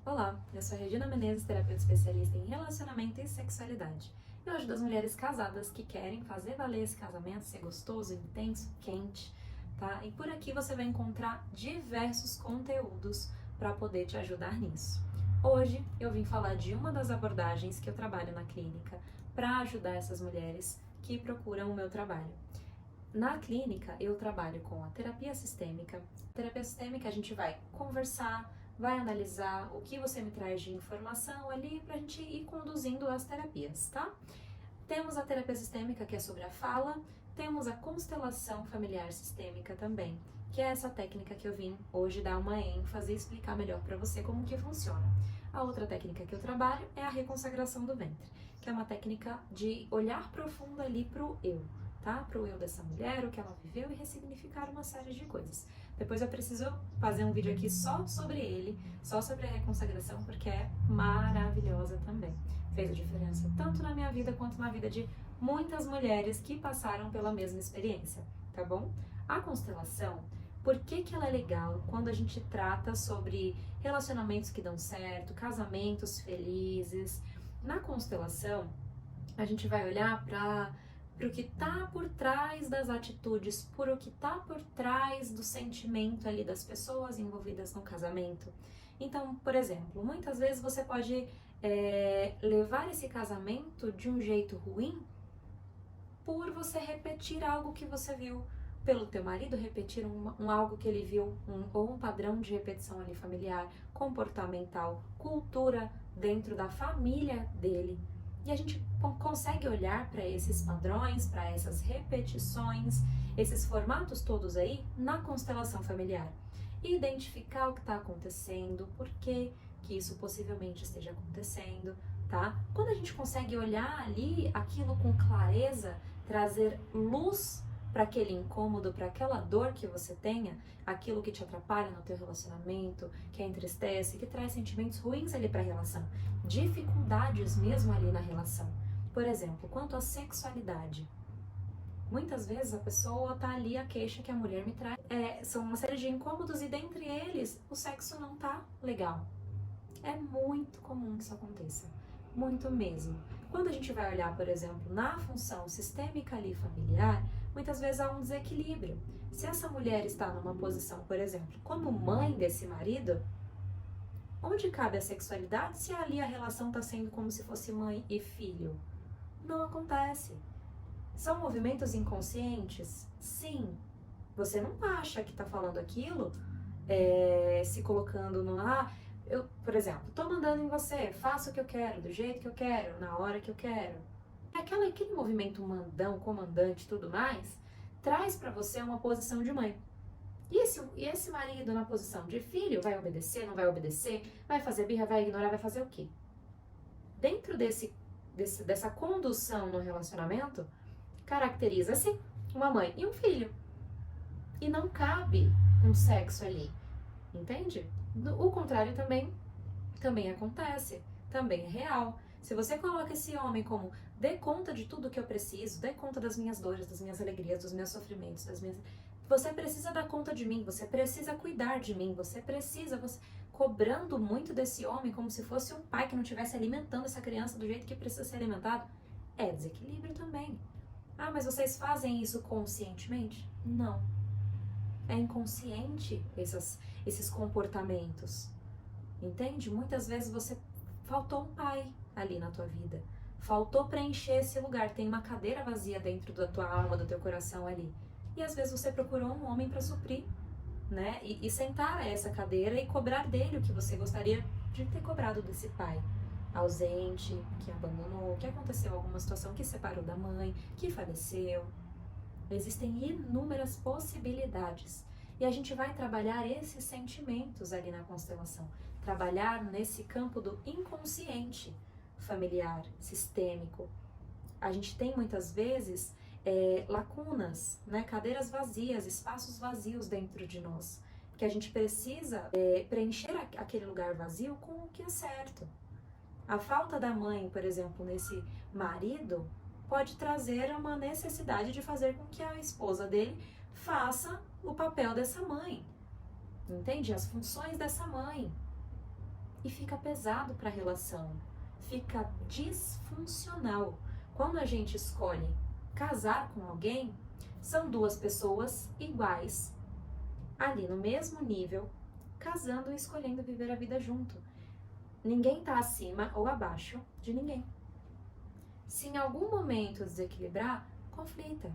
Olá, eu sou a Regina Menezes, terapeuta especialista em relacionamento e sexualidade. Eu ajudo as mulheres casadas que querem fazer valer esse casamento, ser gostoso, intenso, quente, tá? E por aqui você vai encontrar diversos conteúdos para poder te ajudar nisso. Hoje eu vim falar de uma das abordagens que eu trabalho na clínica para ajudar essas mulheres que procuram o meu trabalho. Na clínica eu trabalho com a terapia sistêmica. Terapia sistêmica a gente vai conversar, vai analisar o que você me traz de informação ali pra gente ir conduzindo as terapias, tá? Temos a terapia sistêmica, que é sobre a fala, temos a constelação familiar sistêmica também, que é essa técnica que eu vim hoje dar uma ênfase e explicar melhor para você como que funciona. A outra técnica que eu trabalho é a reconsagração do ventre, que é uma técnica de olhar profundo ali pro eu, tá? Pro eu dessa mulher, o que ela viveu e ressignificar uma série de coisas. Depois eu preciso fazer um vídeo aqui só sobre ele, só sobre a reconsagração, porque é maravilhosa também. Fez a diferença tanto na minha vida quanto na vida de muitas mulheres que passaram pela mesma experiência, tá bom? A constelação, por que que ela é legal quando a gente trata sobre relacionamentos que dão certo, casamentos felizes? Na constelação, a gente vai olhar para o que está por trás das atitudes, por o que está por trás do sentimento ali das pessoas envolvidas no casamento. Então, por exemplo, muitas vezes você pode levar esse casamento de um jeito ruim por você repetir algo que você viu, pelo teu marido repetir algo que ele viu, ou um padrão de repetição ali familiar, comportamental, cultura dentro da família dele. E a gente consegue olhar para esses padrões, para essas repetições, esses formatos todos aí na constelação familiar. E identificar o que está acontecendo, por que isso possivelmente esteja acontecendo, tá? Quando a gente consegue olhar ali aquilo com clareza, trazer luz para aquele incômodo, para aquela dor que você tenha, aquilo que te atrapalha no teu relacionamento, que entristece, que traz sentimentos ruins ali para a relação, dificuldades mesmo ali na relação. Por exemplo, quanto à sexualidade. Muitas vezes a pessoa tá ali, a queixa que a mulher me traz são uma série de incômodos e dentre eles o sexo não tá legal. É muito comum que isso aconteça, muito mesmo. Quando a gente vai olhar, por exemplo, na função sistêmica ali familiar, muitas vezes há um desequilíbrio. Se essa mulher está numa posição, por exemplo, como mãe desse marido, onde cabe a sexualidade se ali a relação está sendo como se fosse mãe e filho? Não acontece. São movimentos inconscientes? Sim. Você não acha que está falando aquilo, se colocando no... eu, por exemplo, tô mandando em você, faça o que eu quero, do jeito que eu quero, na hora que eu quero. Aquele movimento mandão, comandante, tudo mais, traz para você uma posição de mãe. E esse marido na posição de filho vai obedecer, não vai obedecer, vai fazer birra, vai ignorar, vai fazer o quê? Dentro dessa condução no relacionamento, caracteriza-se uma mãe e um filho. E não cabe um sexo ali, entende? O contrário também acontece, também é real. Se você coloca esse homem como dê conta de tudo que eu preciso, dê conta das minhas dores, das minhas alegrias, dos meus sofrimentos, você precisa dar conta de mim, você precisa cuidar de mim, você cobrando muito desse homem como se fosse um pai que não estivesse alimentando essa criança do jeito que precisa ser alimentado, é desequilíbrio também. Ah, mas vocês fazem isso conscientemente? Não. É inconsciente esses comportamentos, entende? Muitas vezes faltou um pai ali na tua vida, faltou preencher esse lugar, tem uma cadeira vazia dentro da tua alma, do teu coração ali, e às vezes você procurou um homem para suprir, né? E sentar a essa cadeira e cobrar dele o que você gostaria de ter cobrado desse pai ausente, que abandonou, que aconteceu alguma situação que separou da mãe, que faleceu. Existem inúmeras possibilidades e a gente vai trabalhar esses sentimentos ali na constelação, trabalhar nesse campo do inconsciente familiar, sistêmico. A gente tem muitas vezes lacunas, né? Cadeiras vazias, espaços vazios dentro de nós, que a gente precisa preencher aquele lugar vazio com o que é certo. A falta da mãe, por exemplo, nesse marido, pode trazer uma necessidade de fazer com que a esposa dele faça o papel dessa mãe, entende? As funções dessa mãe. e fica pesado para a relação, fica disfuncional. Quando a gente escolhe casar com alguém, são duas pessoas iguais, ali no mesmo nível, casando e escolhendo viver a vida junto. Ninguém está acima ou abaixo de ninguém. Se em algum momento desequilibrar, conflita,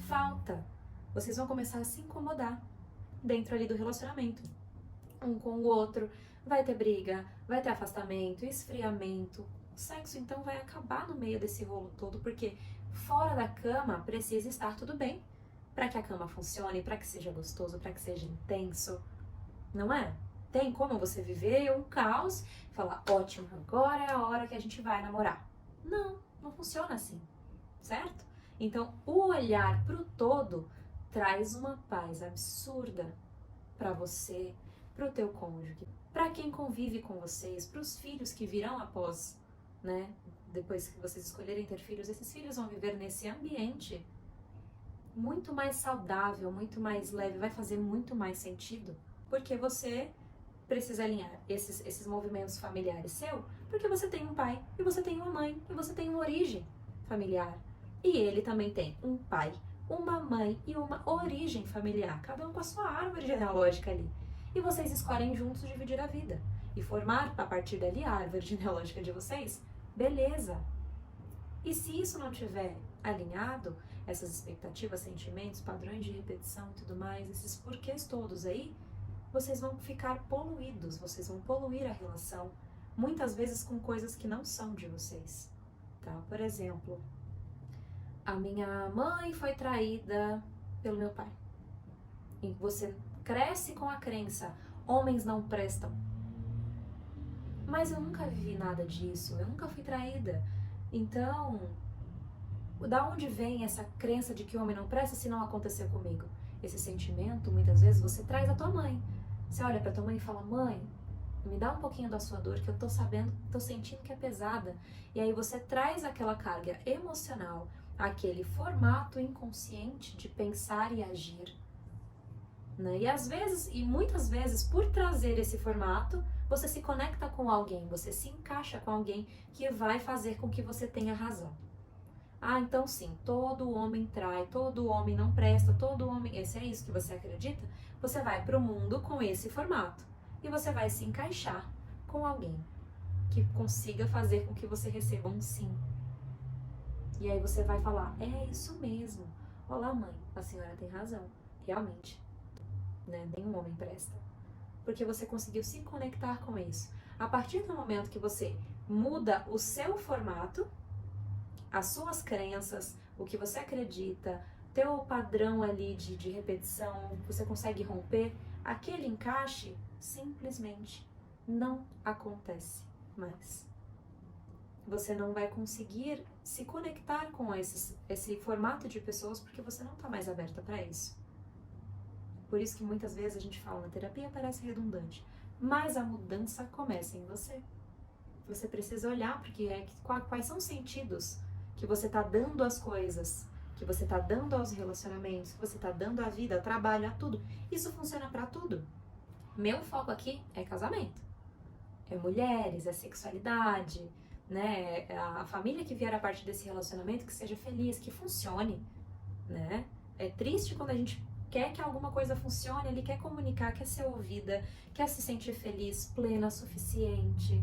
falta. Vocês vão começar a se incomodar dentro ali do relacionamento. Um com o outro, vai ter briga, vai ter afastamento, esfriamento. O sexo então vai acabar no meio desse rolo todo, porque fora da cama precisa estar tudo bem para que a cama funcione, para que seja gostoso, para que seja intenso, não é? Tem como você viver um caos e falar, ótimo, agora é a hora que a gente vai namorar. Não funciona assim, certo? Então, o olhar pro todo traz uma paz absurda para você, pro teu cônjuge, para quem convive com vocês, pros filhos que virão após, né? Depois que vocês escolherem ter filhos, esses filhos vão viver nesse ambiente muito mais saudável, muito mais leve, vai fazer muito mais sentido, porque você precisa alinhar esses movimentos familiares seu, porque você tem um pai, e você tem uma mãe, e você tem uma origem familiar. E ele também tem um pai, uma mãe e uma origem familiar, cada um com a sua árvore genealógica ali. E vocês escolhem juntos dividir a vida e formar a partir dali a árvore genealógica de vocês, beleza. E se isso não tiver alinhado, essas expectativas, sentimentos, padrões de repetição e tudo mais, esses porquês todos aí, vocês vão ficar poluídos, vocês vão poluir a relação, muitas vezes com coisas que não são de vocês, tá? Por exemplo, a minha mãe foi traída pelo meu pai. E você cresce com a crença, homens não prestam. Mas eu nunca vivi nada disso, eu nunca fui traída. Então, da onde vem essa crença de que homem não presta se não aconteceu comigo? Esse sentimento, muitas vezes, você traz da tua mãe. Você olha pra tua mãe e fala, mãe, me dá um pouquinho da sua dor que eu tô sabendo, tô sentindo que é pesada. E aí você traz aquela carga emocional, aquele formato inconsciente de pensar e agir, né? E às vezes, e muitas vezes, por trazer esse formato, você se conecta com alguém, você se encaixa com alguém que vai fazer com que você tenha razão. Ah, então sim, todo homem trai, todo homem não presta, todo homem... Esse é isso que você acredita? Você vai pro mundo com esse formato e você vai se encaixar com alguém que consiga fazer com que você receba um sim. E aí você vai falar, é isso mesmo. Olá, mãe, a senhora tem razão, realmente, né? Nenhum homem presta. Porque você conseguiu se conectar com isso. A partir do momento que você muda o seu formato, as suas crenças, o que você acredita, teu padrão ali de repetição, você consegue romper, aquele encaixe simplesmente não acontece mais. Você não vai conseguir se conectar com esse formato de pessoas porque você não está mais aberta para isso. Por isso que muitas vezes a gente fala na terapia, parece redundante, mas a mudança começa em você. Você precisa olhar porque quais são os sentidos que você está dando às coisas, que você está dando aos relacionamentos, que você está dando à vida, ao trabalho, a tudo. Isso funciona para tudo. Meu foco aqui é casamento, é mulheres, é sexualidade, né? A família que vier a partir desse relacionamento que seja feliz, que funcione, né? É triste quando a gente quer que alguma coisa funcione, ele quer comunicar, quer ser ouvida, quer se sentir feliz, plena, suficiente.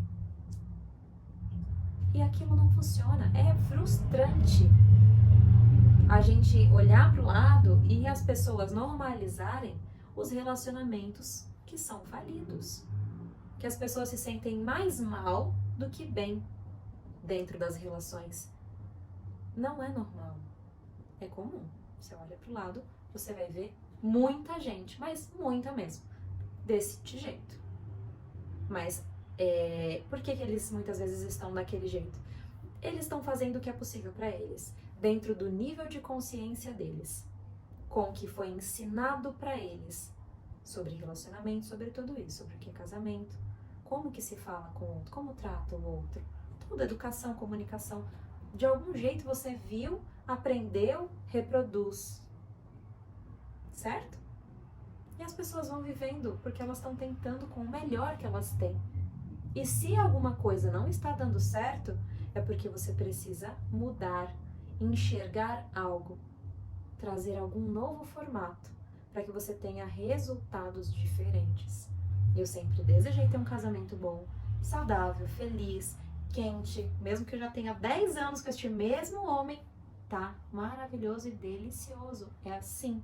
E aquilo não funciona. É frustrante a gente olhar para o lado e as pessoas normalizarem os relacionamentos que são falidos. Que as pessoas se sentem mais mal do que bem dentro das relações. Não é normal. É comum. Você olha para o lado, você vai ver muita gente, mas muita mesmo, desse jeito. Mas por que eles muitas vezes estão daquele jeito? Eles estão fazendo o que é possível para eles, dentro do nível de consciência deles, com o que foi ensinado para eles sobre relacionamento, sobre tudo isso, sobre o que é casamento, como que se fala com o outro, como trata o outro, tudo, educação, comunicação. De algum jeito você viu, aprendeu, reproduz, certo? E as pessoas vão vivendo porque elas estão tentando com o melhor que elas têm. E se alguma coisa não está dando certo, é porque você precisa mudar, enxergar algo, trazer algum novo formato, para que você tenha resultados diferentes. Eu sempre desejei ter um casamento bom, saudável, feliz, quente, mesmo que eu já tenha 10 anos com este mesmo homem, tá maravilhoso e delicioso. É assim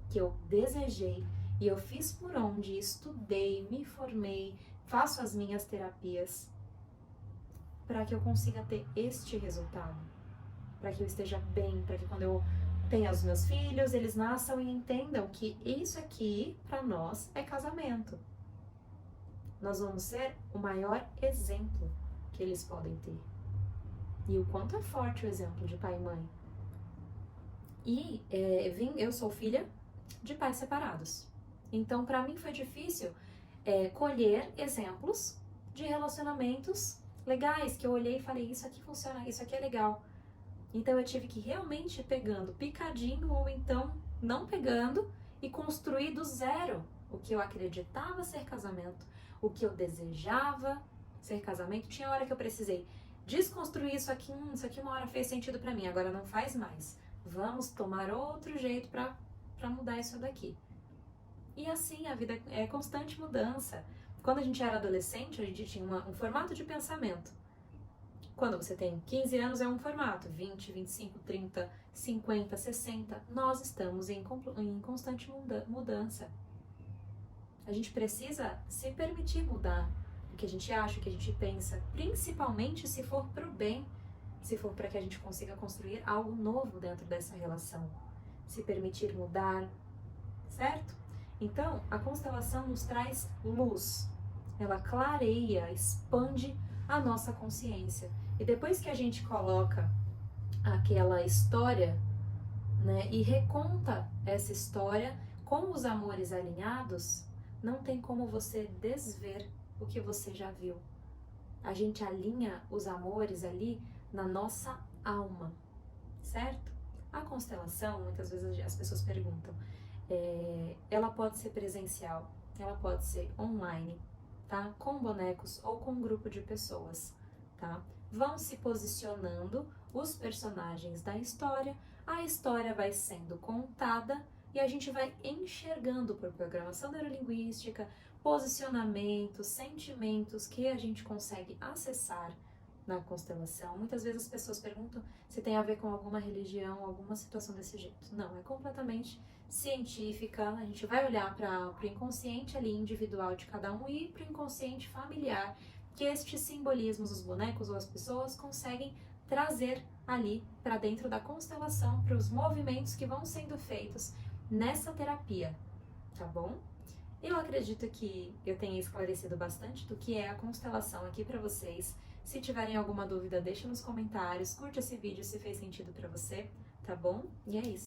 que eu desejei e eu fiz por onde, estudei, me formei, faço as minhas terapias para que eu consiga ter este resultado, para que eu esteja bem, para que quando eu tenha os meus filhos, eles nasçam e entendam que isso aqui, para nós, é casamento. Nós vamos ser o maior exemplo que eles podem ter. E o quanto é forte o exemplo de pai e mãe. E eu sou filha de pais separados. Então, para mim foi difícil colher exemplos de relacionamentos legais, que eu olhei e falei, isso aqui funciona, isso aqui é legal. Então, eu tive que realmente ir pegando picadinho ou então não pegando e construir do zero o que eu acreditava ser casamento, o que eu desejava ser casamento. Tinha hora que eu precisei desconstruir isso aqui uma hora fez sentido para mim, agora não faz mais. Vamos tomar outro jeito para mudar isso daqui. E assim, a vida é constante mudança. Quando a gente era adolescente, a gente tinha um formato de pensamento. Quando você tem 15 anos é um formato, 20, 25, 30, 50, 60, nós estamos em constante mudança. A gente precisa se permitir mudar o que a gente acha, o que a gente pensa, principalmente se for para o bem, se for para que a gente consiga construir algo novo dentro dessa relação. Se permitir mudar, certo? Então, a constelação nos traz luz, ela clareia, expande a nossa consciência. E depois que a gente coloca aquela história, né, e reconta essa história com os amores alinhados, não tem como você desver o que você já viu. A gente alinha os amores ali na nossa alma, certo? A constelação, muitas vezes as pessoas perguntam, ela pode ser presencial, ela pode ser online, tá? Com bonecos ou com um grupo de pessoas, tá? Vão se posicionando os personagens da história, a história vai sendo contada e a gente vai enxergando por programação neurolinguística, posicionamentos, sentimentos que a gente consegue acessar na constelação. Muitas vezes as pessoas perguntam se tem a ver com alguma religião, alguma situação desse jeito. Não, é completamente científica. A gente vai olhar para o inconsciente ali individual de cada um e para o inconsciente familiar, que estes simbolismos, os bonecos ou as pessoas conseguem trazer ali para dentro da constelação, para os movimentos que vão sendo feitos nessa terapia, tá bom? Eu acredito que eu tenha esclarecido bastante do que é a constelação aqui para vocês. Se tiverem alguma dúvida, deixa nos comentários, curte esse vídeo se fez sentido para você, tá bom? E é isso.